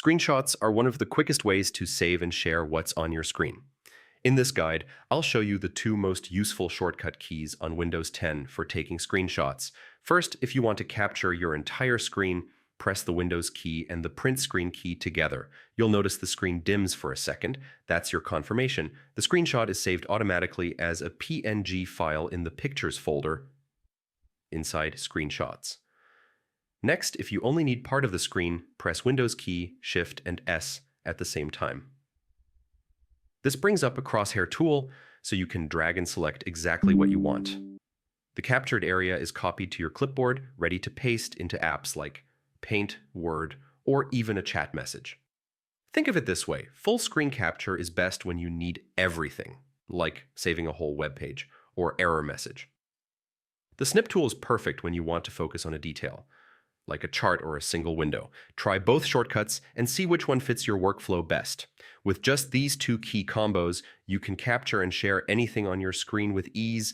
Screenshots are one of the quickest ways to save and share what's on your screen. In this guide, I'll show you the two most useful shortcut keys on Windows 10 for taking screenshots. First, if you want to capture your entire screen, press the Windows key and the print screen key together. You'll notice the screen dims for a second. That's your confirmation. The screenshot is saved automatically as a PNG file in the Pictures folder inside Screenshots. Next, if you only need part of the screen, press Windows key, Shift, and S at the same time. This brings up a crosshair tool so you can drag and select exactly what you want. The captured area is copied to your clipboard, ready to paste into apps like Paint, Word, or even a chat message. Think of it this way: full screen capture is best when you need everything, like saving a whole web page or error message. The snip tool is perfect when you want to focus on a detail, like a chart or a single window. Try both shortcuts and see which one fits your workflow best. With just these two key combos, you can capture and share anything on your screen with ease